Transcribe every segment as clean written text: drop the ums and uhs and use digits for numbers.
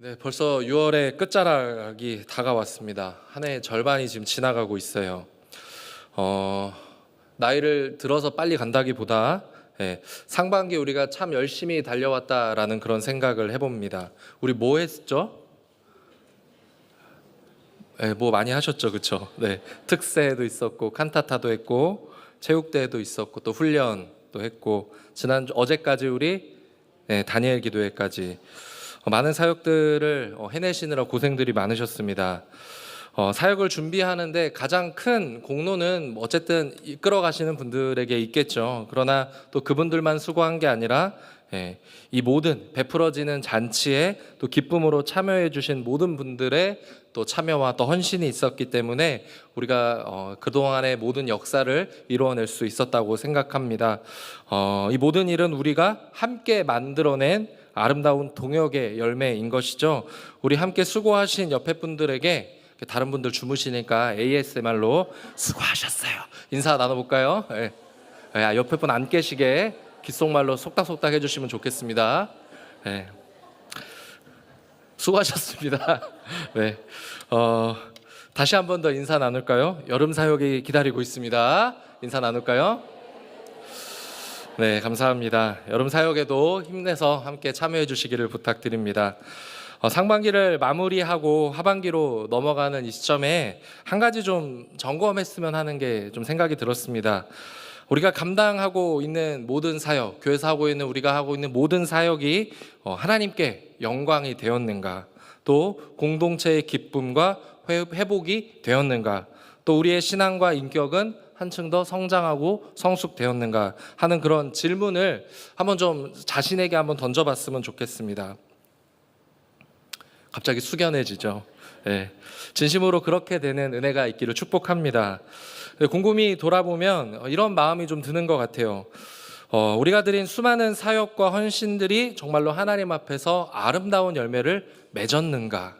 네, 벌써 6월의 끝자락이 다가왔습니다. 한 해 절반이 지금 지나가고 있어요. 나이를 들어서 빨리 간다기보다 상반기 우리가 참 열심히 달려왔다라는 그런 생각을 해봅니다. 우리 뭐 했죠? 뭐 많이 하셨죠, 그렇죠? 네, 특세도 있었고 칸타타도 했고 체육대회도 있었고 또 훈련도 했고 어제까지 우리 다니엘 기도회까지 많은 사역들을 해내시느라 고생들이 많으셨습니다. 사역을 준비하는데 가장 큰 공로는 어쨌든 이끌어 가시는 분들에게 있겠죠. 그러나 또 그분들만 수고한 게 아니라 이 모든 베풀어지는 잔치에 또 기쁨으로 참여해 주신 모든 분들의 또 참여와 또 헌신이 있었기 때문에 우리가 그동안의 모든 역사를 이루어낼 수 있었다고 생각합니다. 이 모든 일은 우리가 함께 만들어낸 아름다운 동역의 열매인 것이죠. 우리 함께 수고하신 옆에 분들에게 다른 분들 주무시니까 ASMR로 수고하셨어요 인사 나눠볼까요? 옆에 분 안 깨시게 귓속말로 속닥속닥 해주시면 좋겠습니다. 수고하셨습니다. 네, 다시 한 번 더 인사 나눌까요? 여름 사역이 기다리고 있습니다. 인사 나눌까요? 네, 감사합니다. 여름 사역에도 힘내서 함께 참여해 주시기를 부탁드립니다. 상반기를 마무리하고 하반기로 넘어가는 이 시점에 한 가지 좀 점검했으면 하는 게 좀 생각이 들었습니다. 우리가 감당하고 있는 모든 사역, 교회에서 하고 있는 우리가 하고 있는 모든 사역이 하나님께 영광이 되었는가, 또 공동체의 기쁨과 회복이 되었는가, 또 우리의 신앙과 인격은 한층 더 성장하고 성숙되었는가 하는 그런 질문을 한번 좀 자신에게 한번 던져봤으면 좋겠습니다. 갑자기 숙연해지죠. 진심으로 그렇게 되는 은혜가 있기를 축복합니다. 곰곰이 돌아보면 이런 마음이 좀 드는 것 같아요. 우리가 드린 수많은 사역과 헌신들이 정말로 하나님 앞에서 아름다운 열매를 맺었는가?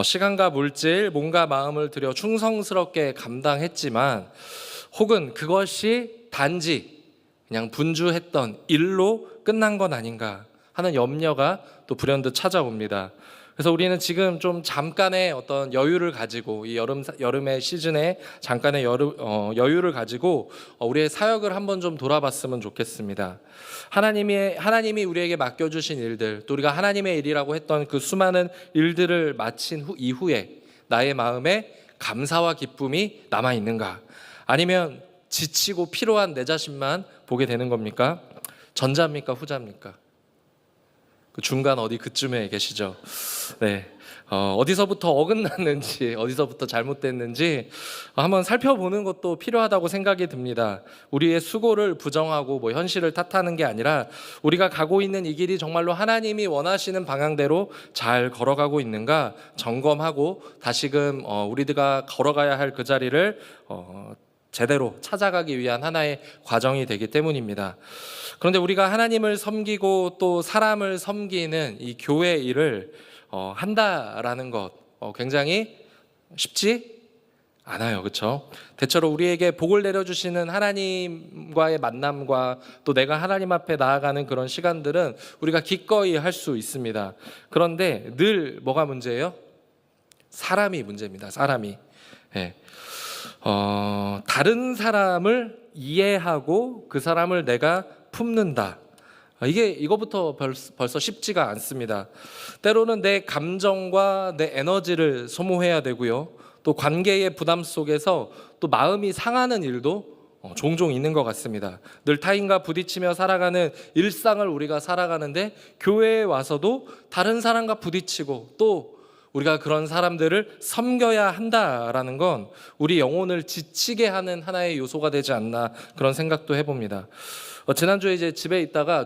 시간과 물질, 몸과 마음을 들여 충성스럽게 감당했지만 혹은 그것이 단지 그냥 분주했던 일로 끝난 건 아닌가 하는 염려가 또 불현듯 찾아옵니다. 그래서 우리는 지금 좀 잠깐의 어떤 여유를 가지고 이 여름의 시즌에 잠깐의 여유를 가지고 우리의 사역을 한번 좀 돌아봤으면 좋겠습니다. 하나님이 우리에게 맡겨주신 일들, 또 우리가 하나님의 일이라고 했던 그 수많은 일들을 마친 이후에 나의 마음에 감사와 기쁨이 남아 있는가? 아니면 지치고 피로한 내 자신만 보게 되는 겁니까? 전자입니까? 후자입니까? 그 중간 어디 그쯤에 계시죠? 네, 어디서부터 어긋났는지, 어디서부터 잘못됐는지 한번 살펴보는 것도 필요하다고 생각이 듭니다. 우리의 수고를 부정하고 현실을 탓하는 게 아니라 우리가 가고 있는 이 길이 정말로 하나님이 원하시는 방향대로 잘 걸어가고 있는가 점검하고 다시금 우리가 걸어가야 할 그 자리를 제대로 찾아가기 위한 하나의 과정이 되기 때문입니다. 그런데 우리가 하나님을 섬기고 또 사람을 섬기는 이 교회 일을 한다라는 것 굉장히 쉽지 않아요. 그렇죠? 대체로 우리에게 복을 내려주시는 하나님과의 만남과 또 내가 하나님 앞에 나아가는 그런 시간들은 우리가 기꺼이 할 수 있습니다. 그런데 늘 뭐가 문제예요? 사람이 문제입니다. 사람이. 다른 사람을 이해하고 그 사람을 내가 품는다. 이거부터 벌써 쉽지가 않습니다. 때로는 내 감정과 내 에너지를 소모해야 되고요. 또 관계의 부담 속에서 또 마음이 상하는 일도 종종 있는 것 같습니다. 늘 타인과 부딪히며 살아가는 일상을 우리가 살아가는데 교회에 와서도 다른 사람과 부딪히고 또 우리가 그런 사람들을 섬겨야 한다라는 건 우리 영혼을 지치게 하는 하나의 요소가 되지 않나 그런 생각도 해봅니다. 지난주에 이제 집에 있다가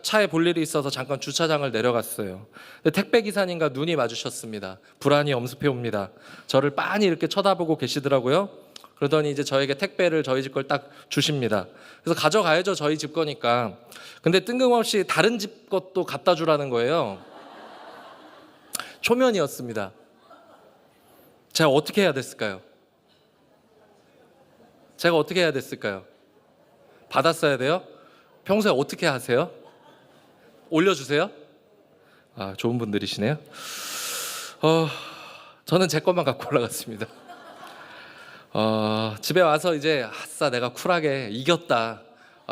차에 볼 일이 있어서 잠깐 주차장을 내려갔어요. 택배 기사님과 눈이 마주쳤습니다. 불안이 엄습해 옵니다. 저를 빤히 이렇게 쳐다보고 계시더라고요. 그러더니 이제 저에게 택배를 저희 집 걸 딱 주십니다. 그래서 가져가야죠, 저희 집 거니까. 근데 뜬금없이 다른 집 것도 갖다 주라는 거예요. 초면이었습니다. 제가 어떻게 해야 됐을까요? 받았어야 돼요? 평소에 어떻게 하세요? 올려주세요? 아, 좋은 분들이시네요. 저는 제 것만 갖고 올라갔습니다. 집에 와서 이제 아싸 내가 쿨하게 이겼다.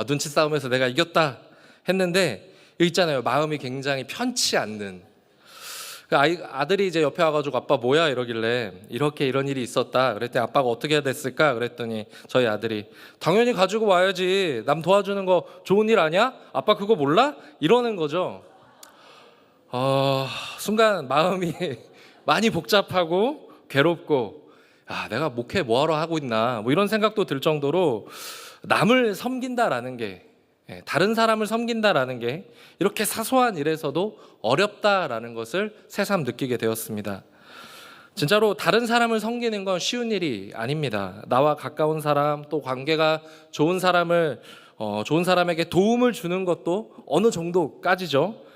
눈치 싸움에서 내가 이겼다 했는데 여기 있잖아요. 마음이 굉장히 편치 않는. 아들이 이제 옆에 와가지고 아빠 뭐야 이러길래 이렇게 이런 일이 있었다. 그랬더니 아빠가 어떻게 해야 됐을까? 그랬더니 저희 아들이 당연히 가지고 와야지. 남 도와주는 거 좋은 일 아니야? 아빠 그거 몰라? 이러는 거죠. 순간 마음이 많이 복잡하고 괴롭고 내가 목회 뭐하러 하고 있나 뭐 이런 생각도 들 정도로 남을 섬긴다라는 게 다른 사람을 섬긴다라는 게 이렇게 사소한 일에서도 어렵다라는 것을 새삼 느끼게 되었습니다. 진짜로 다른 사람을 섬기는 건 쉬운 일이 아닙니다. 나와 가까운 사람 또 관계가 좋은 사람을 좋은 사람에게 도움을 주는 것도 어느 정도까지죠.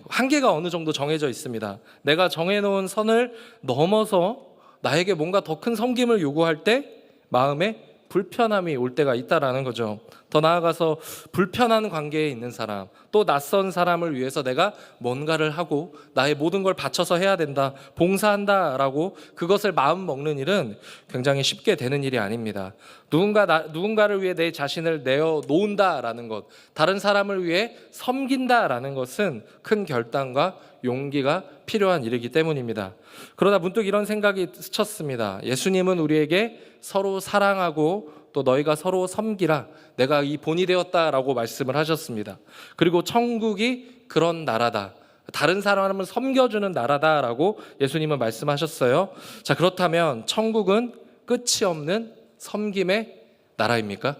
한계가 어느 정도 정해져 있습니다. 내가 정해놓은 선을 넘어서 나에게 뭔가 더 큰 섬김을 요구할 때 마음에 불편함이 올 때가 있다라는 거죠. 더 나아가서 불편한 관계에 있는 사람, 또 낯선 사람을 위해서 내가 뭔가를 하고 나의 모든 걸 바쳐서 해야 된다, 봉사한다라고 그것을 마음 먹는 일은 굉장히 쉽게 되는 일이 아닙니다. 누군가를 위해 내 자신을 내어 놓는다라는 것, 다른 사람을 위해 섬긴다라는 것은 큰 결단과 용기가 필요한 일이기 때문입니다. 그러다 문득 이런 생각이 스쳤습니다. 예수님은 우리에게 서로 사랑하고 또 너희가 서로 섬기라, 내가 이 본이 되었다라고 말씀을 하셨습니다. 그리고 천국이 그런 나라다, 다른 사람을 섬겨주는 나라다라고 예수님은 말씀하셨어요. 자, 그렇다면 천국은 끝이 없는 섬김의 나라입니까?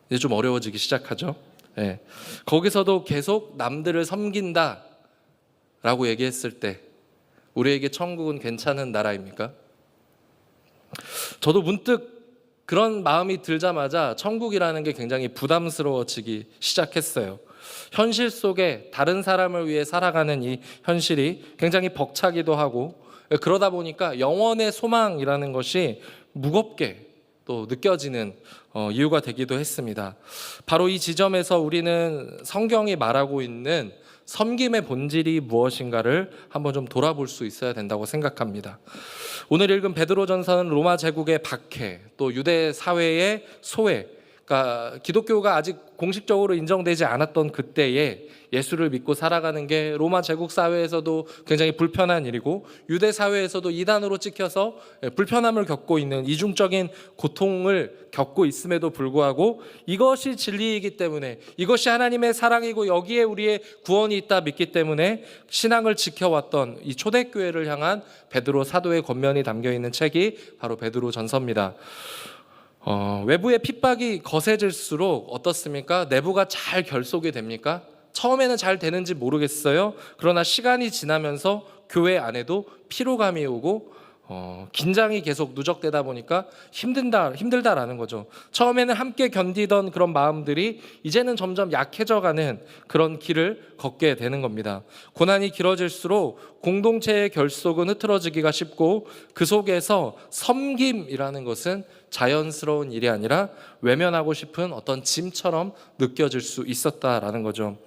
이제 좀 어려워지기 시작하죠. 거기서도 계속 남들을 섬긴다라고 얘기했을 때 우리에게 천국은 괜찮은 나라입니까? 저도 문득 그런 마음이 들자마자 천국이라는 게 굉장히 부담스러워지기 시작했어요. 현실 속에 다른 사람을 위해 살아가는 이 현실이 굉장히 벅차기도 하고, 그러다 보니까 영원의 소망이라는 것이 무겁게 또 느껴지는 이유가 되기도 했습니다. 바로 이 지점에서 우리는 성경이 말하고 있는 섬김의 본질이 무엇인가를 한번 좀 돌아볼 수 있어야 된다고 생각합니다. 오늘 읽은 베드로전서는 로마 제국의 박해, 또 유대 사회의 소외, 그러니까 기독교가 아직 공식적으로 인정되지 않았던 그때에 예수를 믿고 살아가는 게 로마 제국 사회에서도 굉장히 불편한 일이고, 유대 사회에서도 이단으로 찍혀서 불편함을 겪고 있는 이중적인 고통을 겪고 있음에도 불구하고 이것이 진리이기 때문에, 이것이 하나님의 사랑이고 여기에 우리의 구원이 있다 믿기 때문에 신앙을 지켜왔던 이 초대교회를 향한 베드로 사도의 권면이 담겨있는 책이 바로 베드로전서입니다. 외부의 핍박이 거세질수록 어떻습니까? 내부가 잘 결속이 됩니까? 처음에는 잘 되는지 모르겠어요. 그러나 시간이 지나면서 교회 안에도 피로감이 오고 긴장이 계속 누적되다 보니까 힘들다라는 거죠. 처음에는 함께 견디던 그런 마음들이 이제는 점점 약해져가는 그런 길을 걷게 되는 겁니다. 고난이 길어질수록 공동체의 결속은 흐트러지기가 쉽고, 그 속에서 섬김이라는 것은 자연스러운 일이 아니라 외면하고 싶은 어떤 짐처럼 느껴질 수 있었다라는 거죠.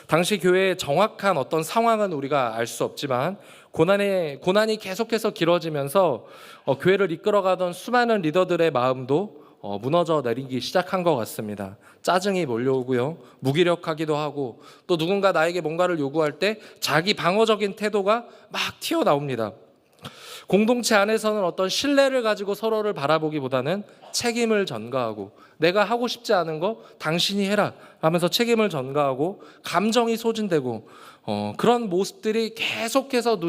당시 교회의 정확한 어떤 상황은 우리가 알 수 없지만 고난이 계속해서 길어지면서 교회를 이끌어가던 수많은 리더들의 마음도 무너져 내리기 시작한 것 같습니다. 짜증이 몰려오고요, 무기력하기도 하고, 또 누군가 나에게 뭔가를 요구할 때 자기 방어적인 태도가 막 튀어나옵니다. 공동체 안에서는 어떤 신뢰를 가지고 서로를 바라보기보다는 책임을 전가하고, 내가 하고 싶지 않은 거 당신이 해라 하면서 책임을 전가하고 감정이 소진되고, 그런 모습들이 계속해서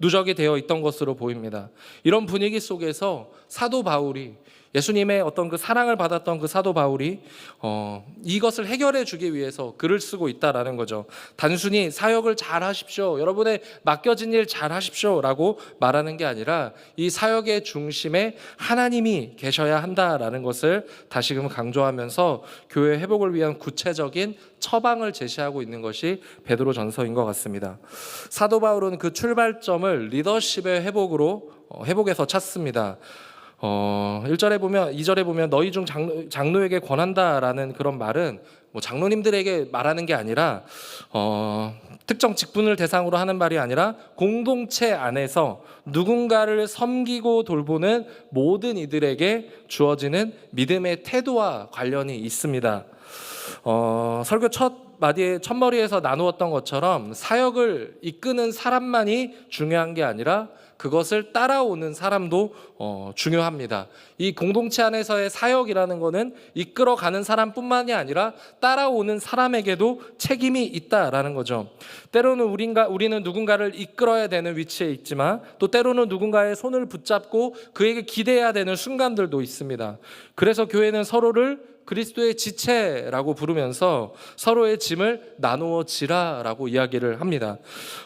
누적이 되어 있던 것으로 보입니다. 이런 분위기 속에서 사도 바울이, 예수님의 어떤 그 사랑을 받았던 그 사도 바울이 이것을 해결해 주기 위해서 글을 쓰고 있다라는 거죠. 단순히 사역을 잘 하십시오, 여러분의 맡겨진 일 잘 하십시오 라고 말하는 게 아니라 이 사역의 중심에 하나님이 계셔야 한다라는 것을 다시금 강조하면서 교회 회복을 위한 구체적인 처방을 제시하고 있는 것이 베드로전서인 것 같습니다. 사도 바울은 그 출발점을 리더십의 회복에서 찾습니다. 1절에 보면 2절에 보면 너희 중 장로에게 권한다라는 그런 말은 뭐 장로님들에게 말하는 게 아니라 특정 직분을 대상으로 하는 말이 아니라 공동체 안에서 누군가를 섬기고 돌보는 모든 이들에게 주어지는 믿음의 태도와 관련이 있습니다. 설교 첫머리에서 나누었던 것처럼 사역을 이끄는 사람만이 중요한 게 아니라 그것을 따라오는 사람도 중요합니다. 이 공동체 안에서의 사역이라는 것은 이끌어가는 사람뿐만이 아니라 따라오는 사람에게도 책임이 있다라는 거죠. 때로는 우리는 누군가를 이끌어야 되는 위치에 있지만 또 때로는 누군가의 손을 붙잡고 그에게 기대해야 되는 순간들도 있습니다. 그래서 교회는 서로를 그리스도의 지체라고 부르면서 서로의 짐을 나누어 지라라고 이야기를 합니다.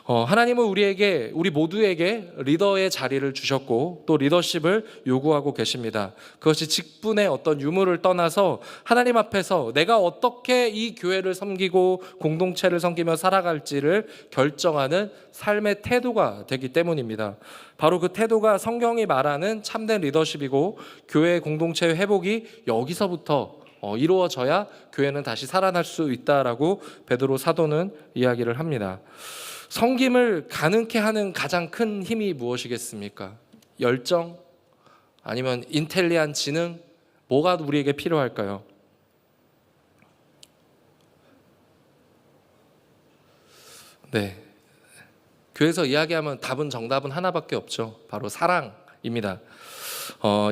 하나님은 우리 모두에게 리더의 자리를 주셨고 또 리더십을 요구하고 계십니다. 그것이 직분의 어떤 유무를 떠나서 하나님 앞에서 내가 어떻게 이 교회를 섬기고 공동체를 섬기며 살아갈지를 결정하는 삶의 태도가 되기 때문입니다. 바로 그 태도가 성경이 말하는 참된 리더십이고 교회의 공동체의 회복이 여기서부터 이루어져야 교회는 다시 살아날 수 있다라고 베드로 사도는 이야기를 합니다. 섬김을 가능케 하는 가장 큰 힘이 무엇이겠습니까? 열정? 아니면 인텔리한 지능? 뭐가 우리에게 필요할까요? 네, 교회에서 이야기하면 정답은 하나밖에 없죠. 바로 사랑입니다.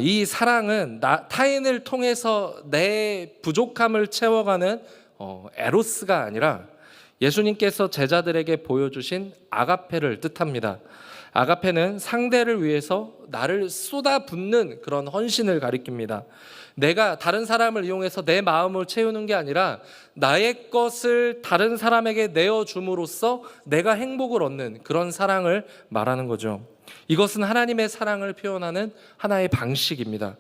이 사랑은 타인을 통해서 내 부족함을 채워가는 에로스가 아니라 예수님께서 제자들에게 보여주신 아가페를 뜻합니다. 아가페는 상대를 위해서 나를 쏟아붓는 그런 헌신을 가리킵니다. 내가 다른 사람을 이용해서 내 마음을 채우는 게 아니라 나의 것을 다른 사람에게 내어줌으로써 내가 행복을 얻는 그런 사랑을 말하는 거죠. 이것은 하나님의 사랑을 표현하는 하나의 방식입니다.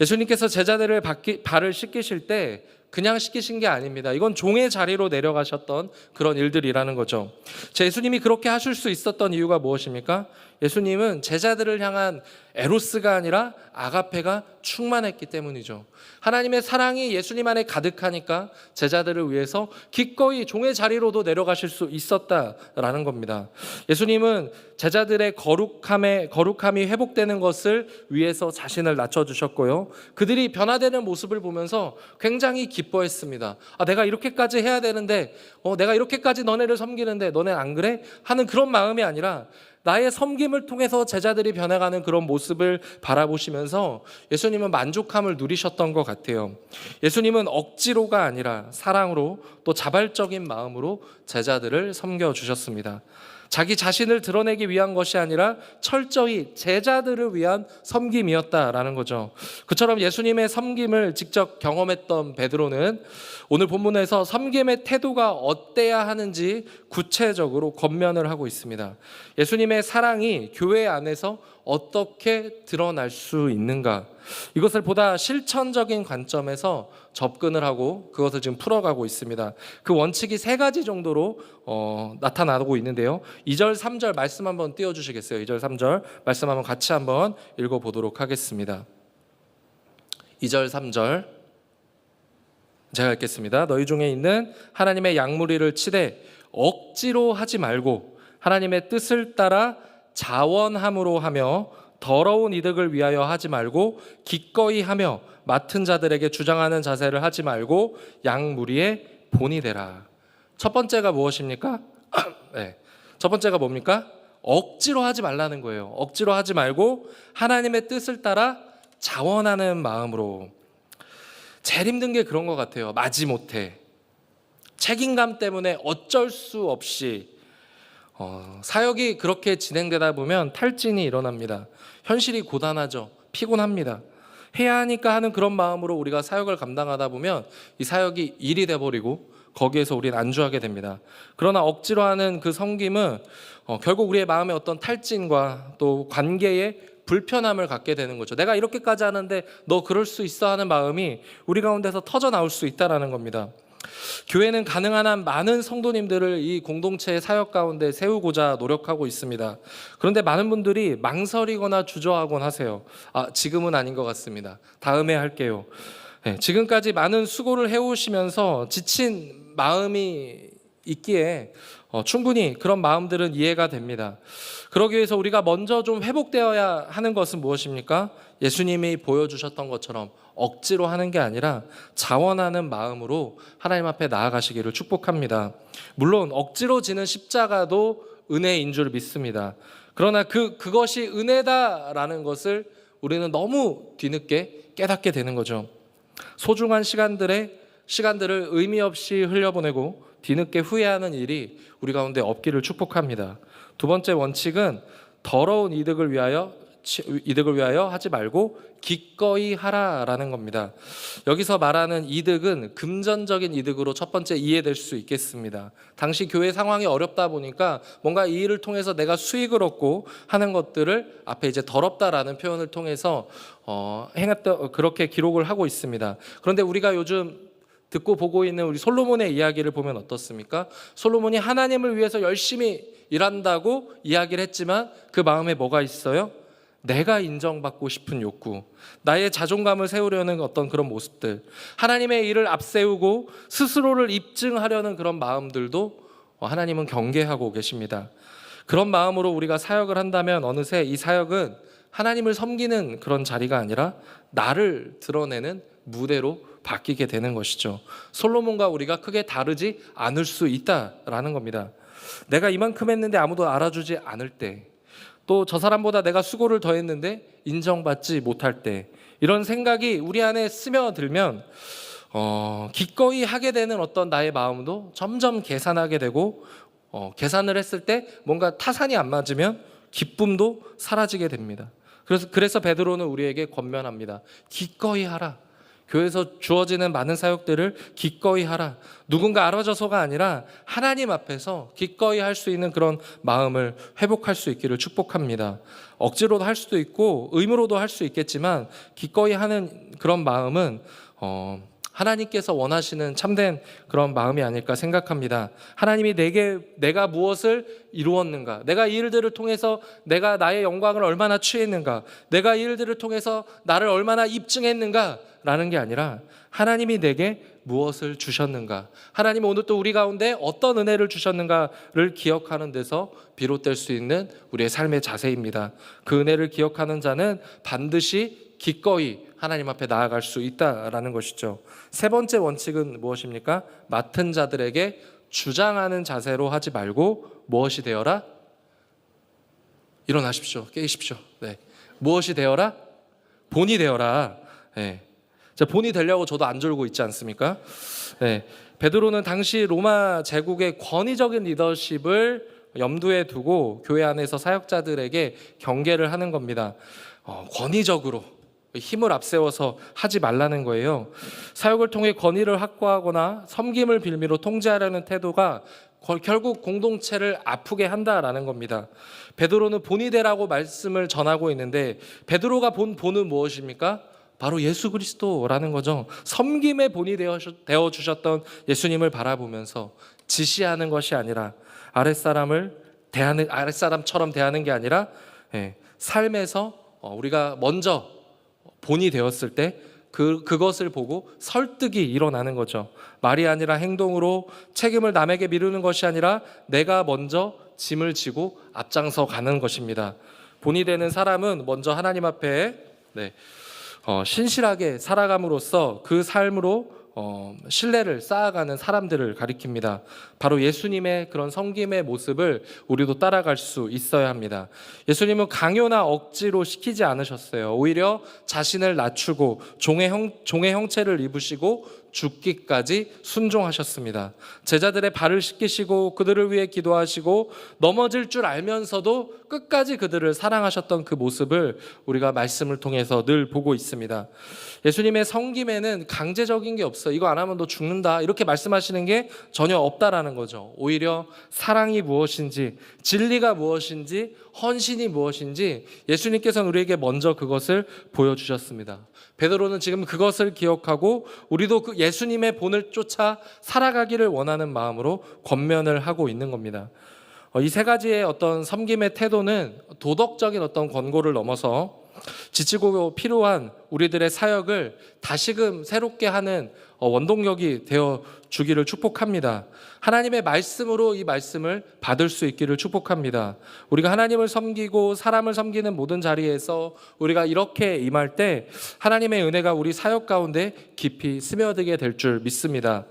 예수님께서 제자들을 발을 씻기실 때 그냥 씻기신 게 아닙니다. 이건 종의 자리로 내려가셨던 그런 일들이라는 거죠. 예수님이 그렇게 하실 수 있었던 이유가 무엇입니까? 예수님은 제자들을 향한 에로스가 아니라 아가페가 충만했기 때문이죠. 하나님의 사랑이 예수님 안에 가득하니까 제자들을 위해서 기꺼이 종의 자리로도 내려가실 수 있었다라는 겁니다. 예수님은 제자들의 거룩함이 회복되는 것을 위해서 자신을 낮춰주셨고요. 그들이 변화되는 모습을 보면서 굉장히 기뻐했습니다. 내가 이렇게까지 해야 되는데 내가 이렇게까지 너네를 섬기는데 너네 안 그래? 하는 그런 마음이 아니라 나의 섬김을 통해서 제자들이 변해가는 그런 모습을 바라보시면서 예수님은 만족함을 누리셨던 것 같아요. 예수님은 억지로가 아니라 사랑으로 또 자발적인 마음으로 제자들을 섬겨주셨습니다. 자기 자신을 드러내기 위한 것이 아니라 철저히 제자들을 위한 섬김이었다라는 거죠. 그처럼 예수님의 섬김을 직접 경험했던 베드로는 오늘 본문에서 섬김의 태도가 어때야 하는지 구체적으로 권면을 하고 있습니다. 예수님의 사랑이 교회 안에서 어떻게 드러날 수 있는가? 이것을 보다 실천적인 관점에서 접근을 하고 그것을 지금 풀어가고 있습니다. 그 원칙이 3가지 정도로 나타나고 있는데요. 2절, 3절 말씀 한번 띄워주시겠어요? 2절, 3절 말씀 한번 같이 한번 읽어보도록 하겠습니다. 2절, 3절 제가 읽겠습니다. 너희 중에 있는 하나님의 양무리를 치되 억지로 하지 말고 하나님의 뜻을 따라 자원함으로 하며 더러운 이득을 위하여 하지 말고 기꺼이 하며 맡은 자들에게 주장하는 자세를 하지 말고 양무리의 본이 되라. 첫 번째가 무엇입니까? 네. 첫 번째가 뭡니까? 억지로 하지 말라는 거예요. 억지로 하지 말고 하나님의 뜻을 따라 자원하는 마음으로. 제일 힘든 게 그런 것 같아요. 마지못해 책임감 때문에 어쩔 수 없이 사역이 그렇게 진행되다 보면 탈진이 일어납니다. 현실이 고단하죠. 피곤합니다. 해야 하니까 하는 그런 마음으로 우리가 사역을 감당하다 보면 이 사역이 일이 돼버리고 거기에서 우리는 안주하게 됩니다. 그러나 억지로 하는 그 섬김은 결국 우리의 마음의 어떤 탈진과 또 관계의 불편함을 갖게 되는 거죠. 내가 이렇게까지 하는데 너 그럴 수 있어 하는 마음이 우리 가운데서 터져 나올 수 있다는 겁니다. 교회는 가능한 한 많은 성도님들을 이 공동체의 사역 가운데 세우고자 노력하고 있습니다. 그런데 많은 분들이 망설이거나 주저하곤 하세요. 지금은 아닌 것 같습니다. 다음에 할게요. 지금까지 많은 수고를 해오시면서 지친 마음이 있기에 충분히 그런 마음들은 이해가 됩니다. 그러기 위해서 우리가 먼저 좀 회복되어야 하는 것은 무엇입니까? 예수님이 보여주셨던 것처럼 억지로 하는 게 아니라 자원하는 마음으로 하나님 앞에 나아가시기를 축복합니다. 물론 억지로 지는 십자가도 은혜인 줄 믿습니다. 그러나 그것이 은혜다라는 것을 우리는 너무 뒤늦게 깨닫게 되는 거죠. 소중한 시간들을 의미 없이 흘려보내고 뒤늦게 후회하는 일이 우리 가운데 없기를 축복합니다. 두 번째 원칙은 더러운 이득을 위하여 하지 말고 기꺼이 하라라는 겁니다. 여기서 말하는 이득은 금전적인 이득으로 첫 번째 이해될 수 있겠습니다. 당시 교회 상황이 어렵다 보니까 뭔가 이 일을 통해서 내가 수익을 얻고 하는 것들을 앞에 이제 더럽다라는 표현을 통해서 그렇게 기록을 하고 있습니다. 그런데 우리가 요즘 듣고 보고 있는 우리 솔로몬의 이야기를 보면 어떻습니까? 솔로몬이 하나님을 위해서 열심히 일한다고 이야기를 했지만 그 마음에 뭐가 있어요? 내가 인정받고 싶은 욕구, 나의 자존감을 세우려는 어떤 그런 모습들, 하나님의 일을 앞세우고 스스로를 입증하려는 그런 마음들도 하나님은 경계하고 계십니다. 그런 마음으로 우리가 사역을 한다면 어느새 이 사역은 하나님을 섬기는 그런 자리가 아니라 나를 드러내는 무대로 바뀌게 되는 것이죠. 솔로몬과 우리가 크게 다르지 않을 수 있다라는 겁니다. 내가 이만큼 했는데 아무도 알아주지 않을 때, 또 저 사람보다 내가 수고를 더 했는데 인정받지 못할 때, 이런 생각이 우리 안에 스며들면 기꺼이 하게 되는 어떤 나의 마음도 점점 계산하게 되고, 계산을 했을 때 뭔가 타산이 안 맞으면 기쁨도 사라지게 됩니다. 그래서 베드로는 우리에게 권면합니다. 기꺼이 하라. 교회에서 주어지는 많은 사역들을 기꺼이 하라. 누군가 알아줘서가 아니라 하나님 앞에서 기꺼이 할 수 있는 그런 마음을 회복할 수 있기를 축복합니다. 억지로도 할 수도 있고 의무로도 할 수 있겠지만 기꺼이 하는 그런 마음은 하나님께서 원하시는 참된 그런 마음이 아닐까 생각합니다. 하나님이 내가 무엇을 이루었는가, 내가 이 일들을 통해서 내가 나의 영광을 얼마나 취했는가, 내가 이 일들을 통해서 나를 얼마나 입증했는가 라는 게 아니라 하나님이 내게 무엇을 주셨는가, 하나님은 오늘 또 우리 가운데 어떤 은혜를 주셨는가를 기억하는 데서 비롯될 수 있는 우리의 삶의 자세입니다. 그 은혜를 기억하는 자는 반드시 기꺼이 하나님 앞에 나아갈 수 있다라는 것이죠. 세 번째 원칙은 무엇입니까? 맡은 자들에게 주장하는 자세로 하지 말고 무엇이 되어라? 일어나십시오. 깨십시오. 네. 무엇이 되어라? 본이 되어라. 네. 본이 되려고 저도 안 졸고 있지 않습니까? 네. 베드로는 당시 로마 제국의 권위적인 리더십을 염두에 두고 교회 안에서 사역자들에게 경계를 하는 겁니다. 권위적으로 힘을 앞세워서 하지 말라는 거예요. 사역을 통해 권위를 확보하거나 섬김을 빌미로 통제하려는 태도가 결국 공동체를 아프게 한다라는 겁니다. 베드로는 본이 되라고 말씀을 전하고 있는데 베드로가 본 본은 무엇입니까? 바로 예수 그리스도라는 거죠. 섬김의 본이 되어 주셨던 예수님을 바라보면서 지시하는 것이 아니라 아랫사람처럼 대하는 게 아니라 삶에서 우리가 먼저 본이 되었을 때 그것을 보고 설득이 일어나는 거죠. 말이 아니라 행동으로 책임을 남에게 미루는 것이 아니라 내가 먼저 짐을 지고 앞장서 가는 것입니다. 본이 되는 사람은 먼저 하나님 앞에 신실하게 살아감으로써 그 삶으로 신뢰를 쌓아가는 사람들을 가리킵니다. 바로 예수님의 그런 섬김의 모습을 우리도 따라갈 수 있어야 합니다. 예수님은 강요나 억지로 시키지 않으셨어요. 오히려 자신을 낮추고 종의 형체를 입으시고 죽기까지 순종하셨습니다. 제자들의 발을 씻기시고 그들을 위해 기도하시고 넘어질 줄 알면서도 끝까지 그들을 사랑하셨던 그 모습을 우리가 말씀을 통해서 늘 보고 있습니다. 예수님의 섬김에는 강제적인 게 없어요. 이거 안 하면 너 죽는다 이렇게 말씀하시는 게 전혀 없다라는 거죠. 오히려 사랑이 무엇인지, 진리가 무엇인지, 헌신이 무엇인지 예수님께서는 우리에게 먼저 그것을 보여주셨습니다. 베드로는 지금 그것을 기억하고 우리도 예수님의 본을 쫓아 살아가기를 원하는 마음으로 권면을 하고 있는 겁니다. 이 세 가지의 어떤 섬김의 태도는 도덕적인 어떤 권고를 넘어서 지치고 필요한 우리들의 사역을 다시금 새롭게 하는 원동력이 되어 주기를 축복합니다. 하나님의 말씀으로 이 말씀을 받을 수 있기를 축복합니다. 우리가 하나님을 섬기고 사람을 섬기는 모든 자리에서 우리가 이렇게 임할 때 하나님의 은혜가 우리 사역 가운데 깊이 스며들게 될 줄 믿습니다.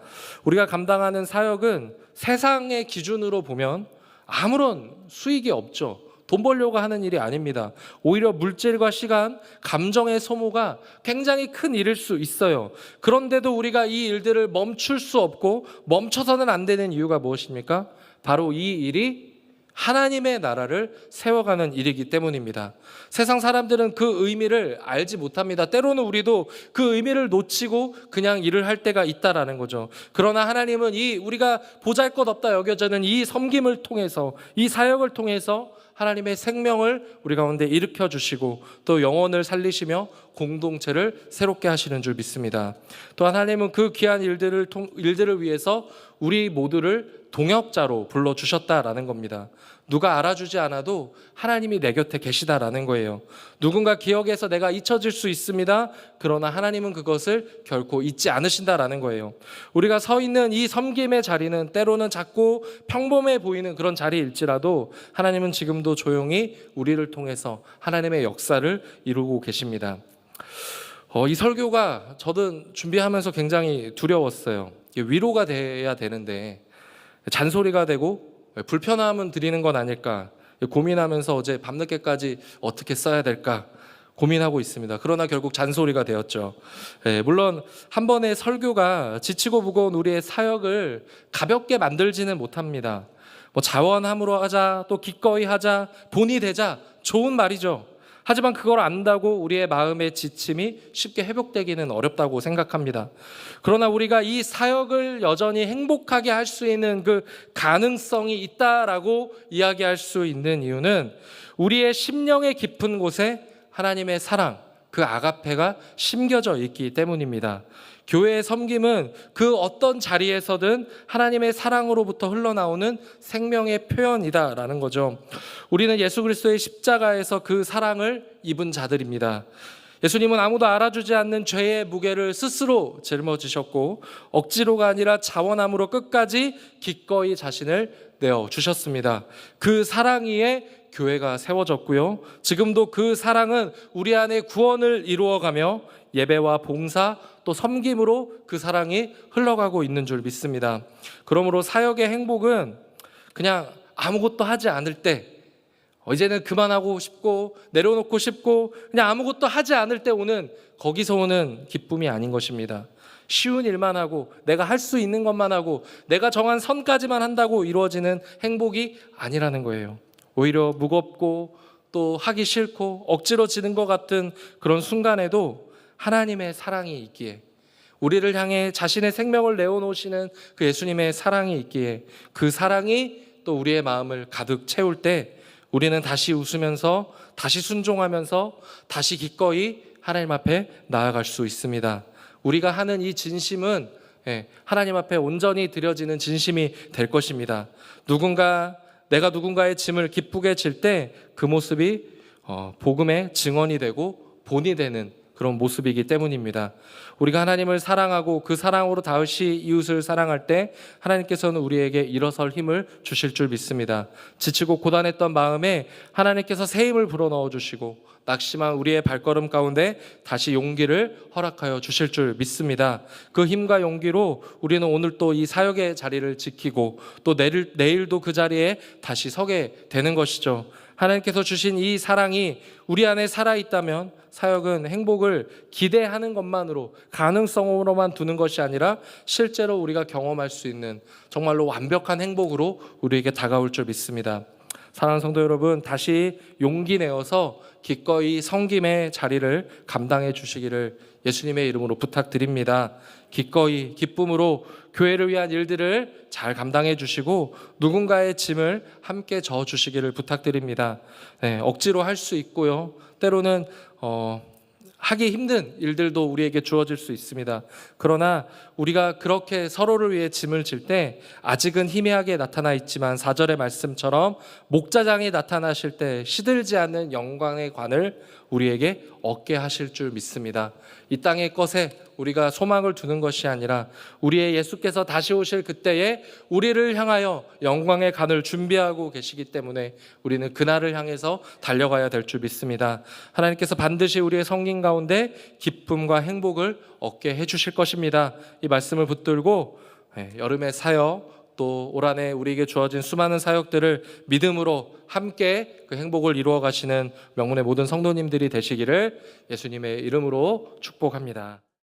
우리가 감당하는 사역은 세상의 기준으로 보면 아무런 수익이 없죠. 돈 벌려고 하는 일이 아닙니다. 오히려 물질과 시간, 감정의 소모가 굉장히 큰 일일 수 있어요. 그런데도 우리가 이 일들을 멈출 수 없고 멈춰서는 안 되는 이유가 무엇입니까? 바로 이 일이 하나님의 나라를 세워가는 일이기 때문입니다. 세상 사람들은 그 의미를 알지 못합니다. 때로는 우리도 그 의미를 놓치고 그냥 일을 할 때가 있다라는 거죠. 그러나 하나님은 이 우리가 보잘것없다 여겨지는 이 섬김을 통해서, 이 사역을 통해서 하나님의 생명을 우리 가운데 일으켜 주시고 또 영혼을 살리시며 공동체를 새롭게 하시는 줄 믿습니다. 또 하나님은 그 귀한 일들을 위해서 우리 모두를 동역자로 불러주셨다라는 겁니다. 누가 알아주지 않아도 하나님이 내 곁에 계시다라는 거예요. 누군가 기억에서 내가 잊혀질 수 있습니다. 그러나 하나님은 그것을 결코 잊지 않으신다라는 거예요. 우리가 서 있는 이 섬김의 자리는 때로는 작고 평범해 보이는 그런 자리일지라도 하나님은 지금도 조용히 우리를 통해서 하나님의 역사를 이루고 계십니다. 이 설교가 저는 준비하면서 굉장히 두려웠어요. 위로가 돼야 되는데 잔소리가 되고 불편함은 드리는 건 아닐까 고민하면서 어제 밤늦게까지 어떻게 써야 될까 고민하고 있습니다. 그러나 결국 잔소리가 되었죠. 물론 한 번의 설교가 지치고 무거운 우리의 사역을 가볍게 만들지는 못합니다. 자원함으로 하자, 또 기꺼이 하자, 본이 되자, 좋은 말이죠. 하지만 그걸 안다고 우리의 마음의 지침이 쉽게 회복되기는 어렵다고 생각합니다. 그러나 우리가 이 사역을 여전히 행복하게 할 수 있는 그 가능성이 있다라고 이야기할 수 있는 이유는 우리의 심령의 깊은 곳에 하나님의 사랑, 그 아가페가 심겨져 있기 때문입니다. 교회의 섬김은 그 어떤 자리에서든 하나님의 사랑으로부터 흘러나오는 생명의 표현이다라는 거죠. 우리는 예수 그리스도의 십자가에서 그 사랑을 입은 자들입니다. 예수님은 아무도 알아주지 않는 죄의 무게를 스스로 짊어지셨고 억지로가 아니라 자원함으로 끝까지 기꺼이 자신을 내어주셨습니다. 그 사랑 위에 교회가 세워졌고요. 지금도 그 사랑은 우리 안에 구원을 이루어가며 예배와 봉사 또 섬김으로 그 사랑이 흘러가고 있는 줄 믿습니다. 그러므로 사역의 행복은 그냥 아무것도 하지 않을 때 이제는 그만하고 싶고 내려놓고 싶고 그냥 아무것도 하지 않을 때 오는 거기서 오는 기쁨이 아닌 것입니다. 쉬운 일만 하고 내가 할 수 있는 것만 하고 내가 정한 선까지만 한다고 이루어지는 행복이 아니라는 거예요. 오히려 무겁고 또 하기 싫고 억지로 지는 것 같은 그런 순간에도 하나님의 사랑이 있기에 우리를 향해 자신의 생명을 내어놓으시는 그 예수님의 사랑이 있기에 그 사랑이 또 우리의 마음을 가득 채울 때 우리는 다시 웃으면서 다시 순종하면서 다시 기꺼이 하나님 앞에 나아갈 수 있습니다. 우리가 하는 이 진심은 하나님 앞에 온전히 드려지는 진심이 될 것입니다. 내가 누군가의 짐을 기쁘게 질 때 그 모습이 복음의 증언이 되고 본이 되는 그런 모습이기 때문입니다. 우리가 하나님을 사랑하고 그 사랑으로 다시 이웃을 사랑할 때 하나님께서는 우리에게 일어설 힘을 주실 줄 믿습니다. 지치고 고단했던 마음에 하나님께서 새 힘을 불어넣어 주시고 낙심한 우리의 발걸음 가운데 다시 용기를 허락하여 주실 줄 믿습니다. 그 힘과 용기로 우리는 오늘 또 이 사역의 자리를 지키고 또 내일도 그 자리에 다시 서게 되는 것이죠. 하나님께서 주신 이 사랑이 우리 안에 살아있다면 사역은 행복을 기대하는 것만으로 가능성으로만 두는 것이 아니라 실제로 우리가 경험할 수 있는 정말로 완벽한 행복으로 우리에게 다가올 줄 믿습니다. 사랑하는 성도 여러분, 다시 용기 내어서 기꺼이 섬김의 자리를 감당해 주시기를 예수님의 이름으로 부탁드립니다. 기꺼이 기쁨으로 교회를 위한 일들을 잘 감당해 주시고 누군가의 짐을 함께 져 주시기를 부탁드립니다. 억지로 할 수 있고요. 때로는 하기 힘든 일들도 우리에게 주어질 수 있습니다. 그러나 우리가 그렇게 서로를 위해 짐을 질 때 아직은 희미하게 나타나 있지만 4절의 말씀처럼 목자장이 나타나실 때 시들지 않는 영광의 관을 우리에게 얻게 하실 줄 믿습니다. 이 땅의 것에 우리가 소망을 두는 것이 아니라 우리의 예수께서 다시 오실 그때에 우리를 향하여 영광의 관을 준비하고 계시기 때문에 우리는 그날을 향해서 달려가야 될 줄 믿습니다. 하나님께서 반드시 우리의 성긴 가운데 기쁨과 행복을 얻게 해주실 것입니다. 이 말씀을 붙들고 여름의 사역, 또 올 한해 우리에게 주어진 수많은 사역들을 믿음으로 함께 그 행복을 이루어 가시는 명문의 모든 성도님들이 되시기를 예수님의 이름으로 축복합니다.